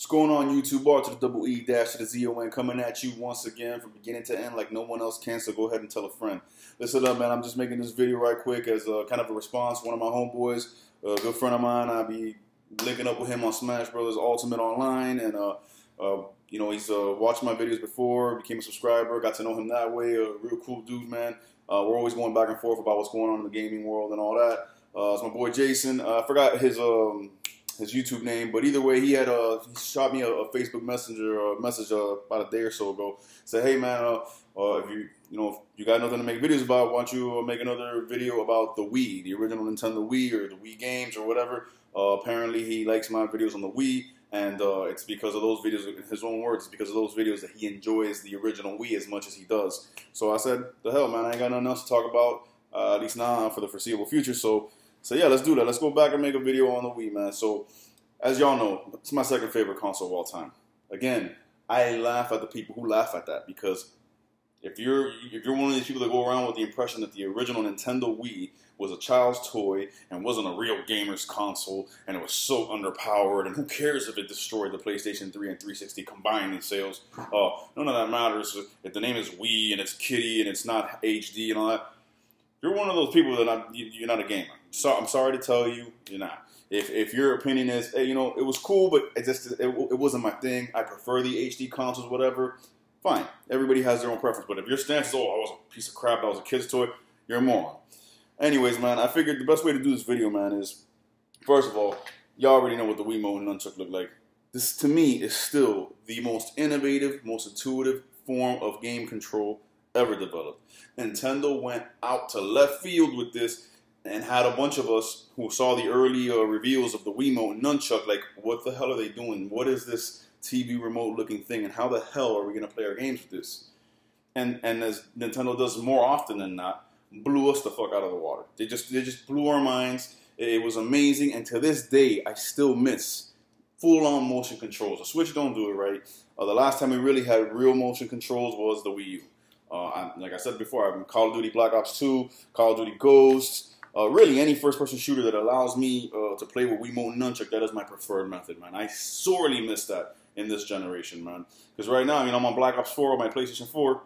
What's going on, YouTube? R to the double E dash to the Z-O-N, coming at you once again from beginning to end like no one else can, so go ahead and tell a friend. Listen up, man. I'm just making this video right quick as kind of a response. One of my homeboys, a good friend of mine, I'll be linking up with him on Smash Brothers Ultimate Online, and you know, he's watched my videos before, became a subscriber, got to know him that way. A real cool dude, man. We're always going back and forth about what's going on in the gaming world and all that. It's my boy Jason. I forgot his YouTube name, but either way, he shot me a Facebook Messenger message about a day or so ago. Said, "Hey man, if you got nothing to make videos about, why don't you make another video about the Wii, the original Nintendo Wii or the Wii games or whatever?" Apparently, he likes my videos on the Wii, and it's because of those videos. In his own words, it's because of those videos that he enjoys the original Wii as much as he does. So I said, "The hell, man, I ain't got nothing else to talk about, at least now for the foreseeable future." So yeah, let's do that. Let's go back and make a video on the Wii, man. So, as y'all know, it's my second favorite console of all time. Again, I laugh at the people who laugh at that, because if you're one of these people that go around with the impression that the original Nintendo Wii was a child's toy and wasn't a real gamer's console and it was so underpowered, and who cares if it destroyed the PlayStation 3 and 360 combined in sales? None of that matters if the name is Wii and it's kiddie and it's not HD and all that. You're one of those people that you're not a gamer. So I'm sorry to tell you, you're not. If your opinion is, hey, you know, it was cool, but it wasn't my thing. I prefer the HD consoles, whatever. Fine. Everybody has their own preference. But if your stance is, oh, I was a piece of crap, that was a kid's toy, you're a moron. Anyways, man, I figured the best way to do this video, man, is, first of all, y'all already know what the Wiimote and Nunchuck look like. This, to me, is still the most innovative, most intuitive form of game control ever developed. Nintendo went out to left field with this and had a bunch of us who saw the early reveals of the Wiimote and Nunchuck like, what the hell are they doing? What is this TV remote looking thing, and how the hell are we going to play our games with this? And as Nintendo does more often than not, blew us the fuck out of the water. They just blew our minds. It was amazing, and to this day, I still miss full-on motion controls. The Switch don't do it right. The last time we really had real motion controls was the Wii U. Like I said before, Call of Duty Black Ops 2, Call of Duty Ghosts, really any first-person shooter that allows me to play with Wiimote and Nunchuck, that is my preferred method, man. I sorely miss that in this generation, man. Because right now, you know, I'm on Black Ops 4 on my PlayStation 4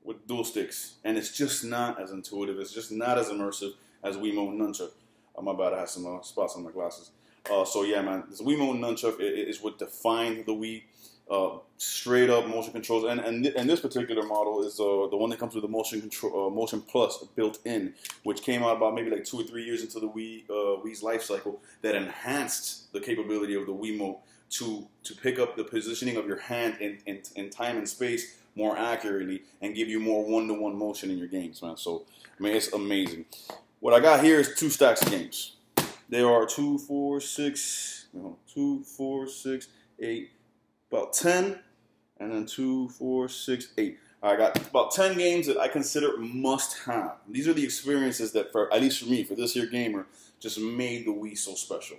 with dual sticks, and it's just not as intuitive. It's just not as immersive as Wiimote and Nunchuck. My bad, I have some spots on my glasses. So yeah, man, this Wiimote and Nunchuck is what defined the Wii. Straight up motion controls, and this particular model is the one that comes with the Motion Plus built in, which came out about maybe like 2 or 3 years into the Wii's life cycle, that enhanced the capability of the Wiimote to pick up the positioning of your hand in time and space more accurately and give you more one-to-one motion in your games, man. So I mean, it's amazing. What I got here is 2 stacks of games. There are 2, 4, 6, 8. About 10, and then 2, 4, 6, 8. I got about 10 games that I consider must-have. These are the experiences that, at least for me, for this here gamer, just made the Wii so special.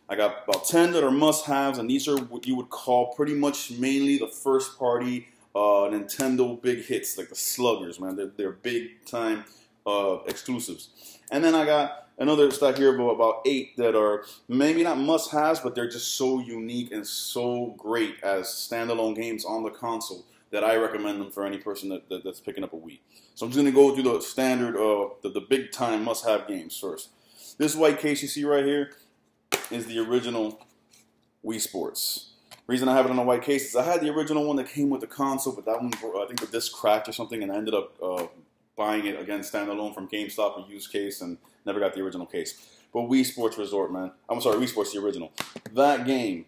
I got about 10 that are must-haves, and these are what you would call pretty much mainly the first-party Nintendo big hits, like the sluggers, man. They're big-time exclusives. And then I got another stack here of about 8 that are maybe not must-haves, but they're just so unique and so great as standalone games on the console that I recommend them for any person that's picking up a Wii. So I'm just going to go through the standard, the big-time must-have games first. This white case you see right here is the original Wii Sports. Reason I have it on a white case is I had the original one that came with the console, but that one, I think the disc cracked or something, and I ended up buying it again standalone from GameStop, a used case, and never got the original case. But Wii Sports Resort, man. I'm sorry, Wii Sports, the original. That game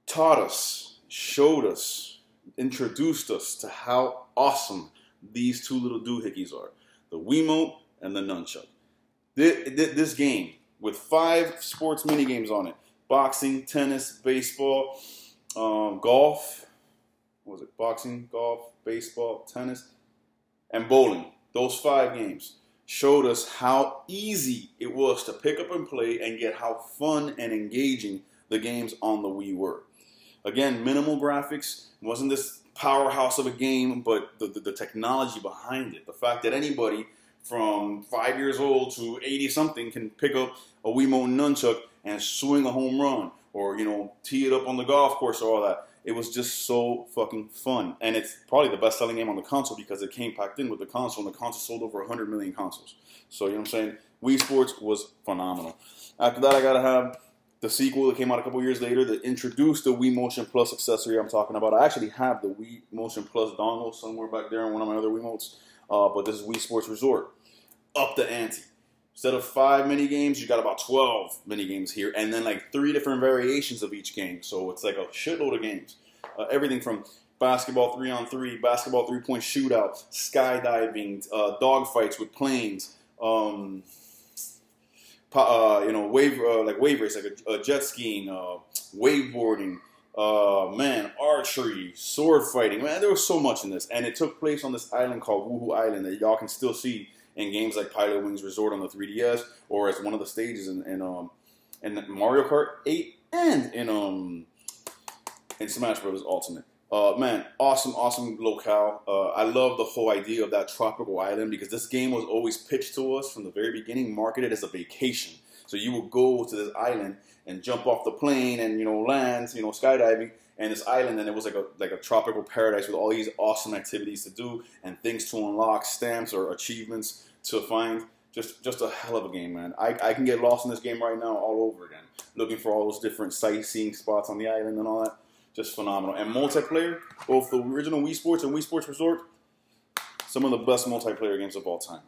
taught us, showed us, introduced us to how awesome these 2 little doohickeys are. The Wiimote and the Nunchuck. This game, with 5 sports minigames on it. Boxing, tennis, baseball, golf. What was it? Boxing, golf, baseball, tennis, and bowling. Those 5 games showed us how easy it was to pick up and play, and yet how fun and engaging the games on the Wii were. Again, minimal graphics. It wasn't this powerhouse of a game, but the technology behind it. The fact that anybody from 5 years old to 80-something can pick up a Wiimote and Nunchuck and swing a home run, or, you know, tee it up on the golf course or all that. It was just so fucking fun. And it's probably the best selling game on the console because it came packed in with the console, and the console sold over 100 million consoles. So, you know what I'm saying? Wii Sports was phenomenal. After that, I got to have the sequel that came out a couple years later that introduced the Wii Motion Plus accessory I'm talking about. I actually have the Wii Motion Plus dongle somewhere back there in one of my other Wiimotes. But this is Wii Sports Resort. Up the ante. Instead of 5 mini games, you got about 12 mini games here, and then like 3 different variations of each game. So it's like a shitload of games. Everything from basketball 3-on-3, basketball 3-point shootout, skydiving, dogfights with planes, you know, wave race, like a jet skiing, wakeboarding, man, archery, sword fighting. Man, there was so much in this, and it took place on this island called Woohoo Island that y'all can still see in games like Pilot Wings Resort on the 3DS, or as one of the stages in Mario Kart 8 and in Smash Bros. Ultimate. Man, awesome locale. I love the whole idea of that tropical island because this game was always pitched to us from the very beginning, marketed as a vacation. So you would go to this island and jump off the plane and, you know, land, you know, skydiving, and this island, and it was like a tropical paradise with all these awesome activities to do and things to unlock, stamps or achievements to find. Just a hell of a game, man. I can get lost in this game right now all over again, looking for all those different sightseeing spots on the island and all that. Just phenomenal. And multiplayer, both the original Wii Sports and Wii Sports Resort, some of the best multiplayer games of all time.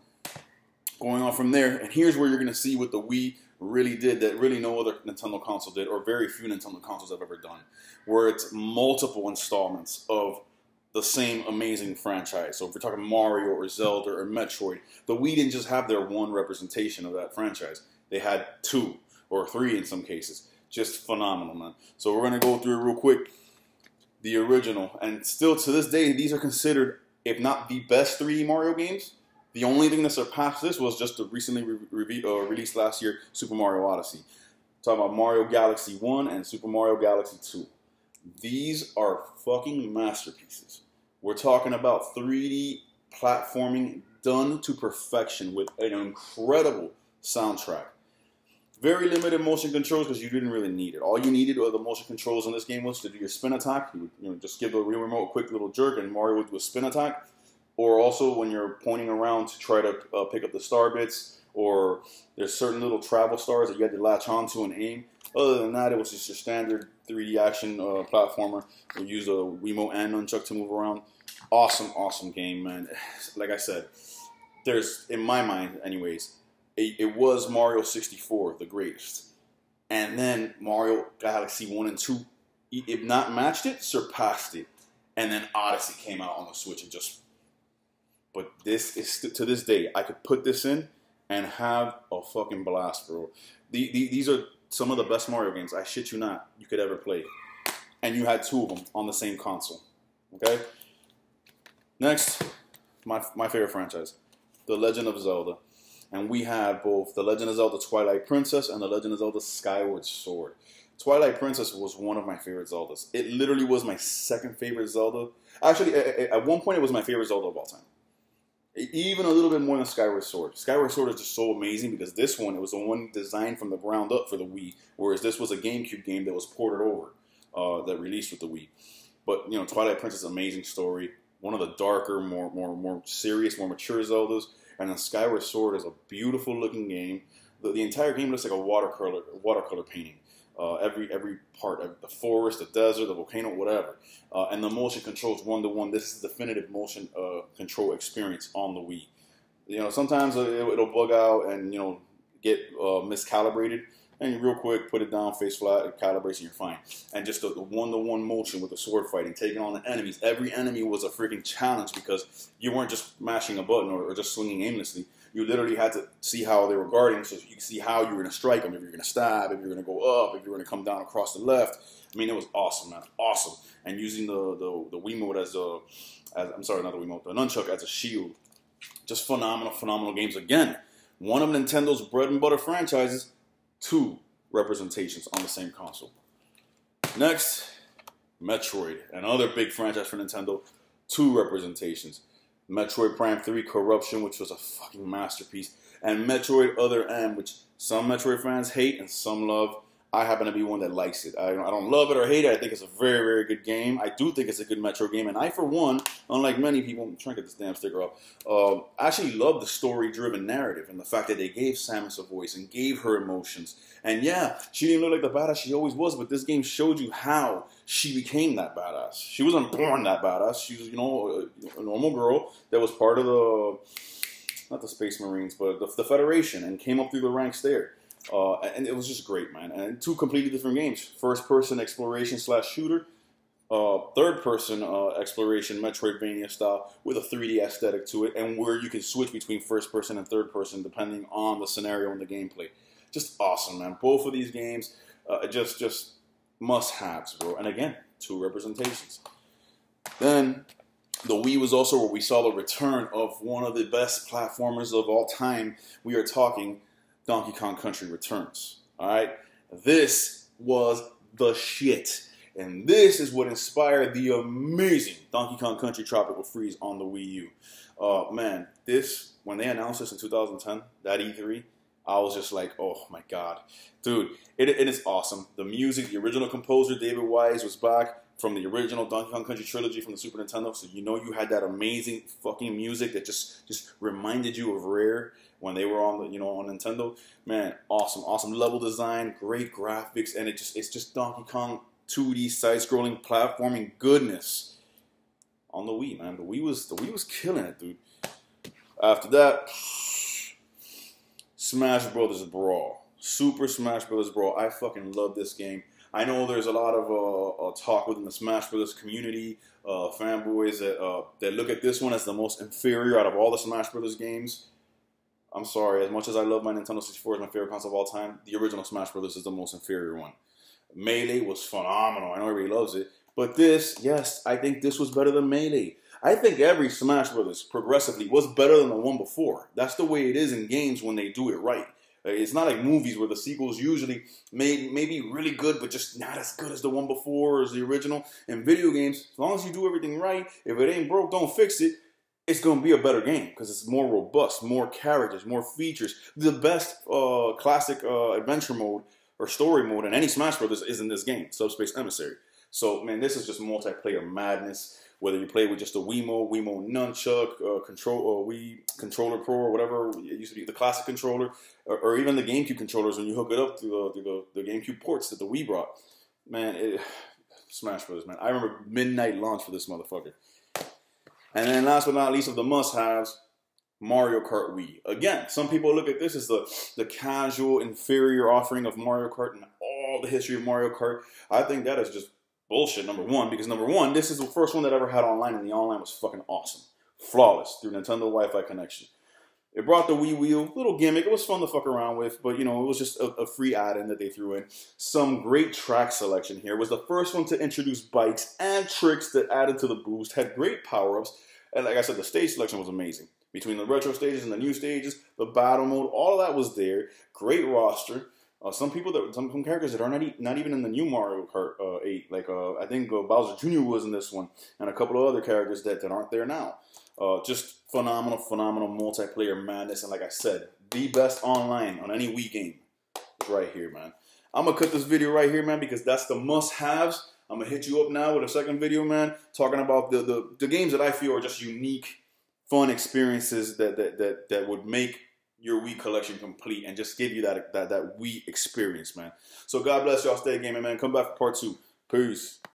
Going on from there, and here's where you're going to see what the Wii really did that really no other Nintendo console did, or very few Nintendo consoles have ever done, where it's multiple installments of the same amazing franchise. So if we're talking Mario or Zelda or Metroid, the Wii didn't just have their one representation of that franchise. They had 2 or 3 in some cases. Just phenomenal, man. So we're going to go through it real quick. The original, and still to this day, these are considered, if not the best 3D Mario games. The only thing that surpassed this was just the recently released last year, Super Mario Odyssey. Talking about Mario Galaxy 1 and Super Mario Galaxy 2. These are fucking masterpieces. We're talking about 3D platforming done to perfection with an incredible soundtrack. Very limited motion controls because you didn't really need it. All you needed were the motion controls in this game was to do your spin attack. You would, just give the Wii remote a quick little jerk and Mario would do a spin attack. Or also when you're pointing around to try to pick up the star bits, or there's certain little travel stars that you had to latch onto and aim. Other than that, it was just your standard 3D action platformer. We use a Wiimote and nunchuck to move around. Awesome game, man. Like I said, there's, in my mind anyways, it was Mario 64, the greatest. And then Mario Galaxy 1 and 2, if not matched it, surpassed it. And then Odyssey came out on the Switch and just... But this is, to this day, I could put this in and have a fucking blast, bro. These are some of the best Mario games, I shit you not, you could ever play. And you had 2 of them on the same console. Okay? Next, my favorite franchise, The Legend of Zelda. And we have both The Legend of Zelda Twilight Princess and The Legend of Zelda Skyward Sword. Twilight Princess was one of my favorite Zeldas. It literally was my second favorite Zelda. Actually, at one point it was my favorite Zelda of all time. Even a little bit more than Skyward Sword. Skyward Sword is just so amazing because this one, it was the one designed from the ground up for the Wii, whereas this was a GameCube game that was ported over, that released with the Wii. But, you know, Twilight Princess, amazing story. One of the darker, more serious, more mature Zeldas. And then Skyward Sword is a beautiful looking game. The entire game looks like a watercolor painting. Every part of the forest, the desert, the volcano, whatever. And the motion controls 1-to-1. This is the definitive motion control experience on the Wii. You know, sometimes it'll bug out and, you know, get miscalibrated. And real quick, put it down face flat, calibration, you're fine. And just the 1-to-1 motion with the sword fighting, taking on the enemies. Every enemy was a freaking challenge because you weren't just mashing a button or just swinging aimlessly. You literally had to see how they were guarding so you could see how you were going to strike them, if you're going to stab, if you're going to go up, if you're going to come down across the left. I mean, it was awesome, man. Awesome. And using the Wiimote as I'm sorry, not the Wiimote, the nunchuck as a shield. Just phenomenal games. Again, one of Nintendo's bread and butter franchises, 2 representations on the same console. Next, Metroid, another big franchise for Nintendo, 2 representations. Metroid Prime 3 Corruption, which was a fucking masterpiece, and Metroid Other M, which some Metroid fans hate and some love. I happen to be one that likes it. I don't love it or hate it. I think it's a very, very good game. I do think it's a good Metroid game. And I, for one, unlike many people, I'm trying to get this damn sticker off, actually love the story-driven narrative and the fact that they gave Samus a voice and gave her emotions. And yeah, she didn't look like the badass she always was, but this game showed you how she became that badass. She wasn't born that badass. She was, you know, a normal girl that was part of the, not the Space Marines, but the Federation, and came up through the ranks there. And it was just great, man. And two completely different games. First-person exploration / shooter. Third-person exploration, Metroidvania style, with a 3D aesthetic to it, and where you can switch between first-person and third-person depending on the scenario and the gameplay. Just awesome, man. Both of these games, just must-haves, bro. And again, 2 representations. Then the Wii was also where we saw the return of one of the best platformers of all time. We are talking Donkey Kong Country Returns. All right, this was the shit, and this is what inspired the amazing Donkey Kong Country Tropical Freeze on the Wii U. Man, this, when they announced this in 2010, that E3, I was just like, oh my god, dude, it is awesome. The music, the original composer David Wise was back from the original Donkey Kong Country trilogy from the Super Nintendo, so you know you had that amazing fucking music that just reminded you of Rare when they were on the, you know, on Nintendo. Man, awesome level design, great graphics, and it's just Donkey Kong 2D side-scrolling platforming goodness on the Wii, man. The Wii was killing it, dude. After that, Smash Brothers Brawl, Super Smash Brothers Brawl. I fucking love this game. I know there's a lot of talk within the Smash Brothers community, fanboys that look at this one as the most inferior out of all the Smash Brothers games. I'm sorry, as much as I love my Nintendo 64 as my favorite console of all time, the original Smash Brothers is the most inferior one. Melee was phenomenal. I know everybody loves it. But this, yes, I think this was better than Melee. I think every Smash Brothers, progressively, was better than the one before. That's the way it is in games when they do it right. It's not like movies where the sequels usually may be really good, but just not as good as the one before or as the original. In video games, as long as you do everything right, if it ain't broke, don't fix it. It's going to be a better game because it's more robust, more characters, more features. The best classic adventure mode or story mode in any Smash Brothers is in this game, Subspace Emissary. So, man, this is just multiplayer madness. Whether you play with just a Wiimote Nunchuck, Wii Controller Pro, or whatever it used to be, the classic controller, or even the GameCube controllers when you hook it up through the GameCube ports that the Wii brought. Man, Smash Brothers, man. I remember midnight launch for this motherfucker. And then last but not least of the must-haves, Mario Kart Wii. Again, some people look at this as the casual, inferior offering of Mario Kart and all the history of Mario Kart. I think that is just bullshit, number one, because number one, this is the first one that ever had online, and the online was fucking awesome. Flawless, through Nintendo Wi-Fi connection. It brought the Wii Wheel, little gimmick, it was fun to fuck around with, but you know, it was just a free add-in that they threw in. Some great track selection here. It was the first one to introduce bikes and tricks that added to the boost, had great power-ups, and like I said, the stage selection was amazing. Between the retro stages and the new stages, the battle mode, all of that was there. Great roster. Some characters that are not even in the new Mario Kart 8, like I think Bowser Jr. was in this one, and a couple of other characters that aren't there now. Just phenomenal multiplayer madness, and like I said, the best online on any Wii game is right here, man. I'm gonna cut this video right here, man, because that's the must-haves. I'm gonna hit you up now with a second video, man, talking about the games that I feel are just unique, fun experiences that would make your Wii collection complete and just give you that Wii experience, man. So God bless y'all. Stay gaming, man. Come back for part 2. Peace.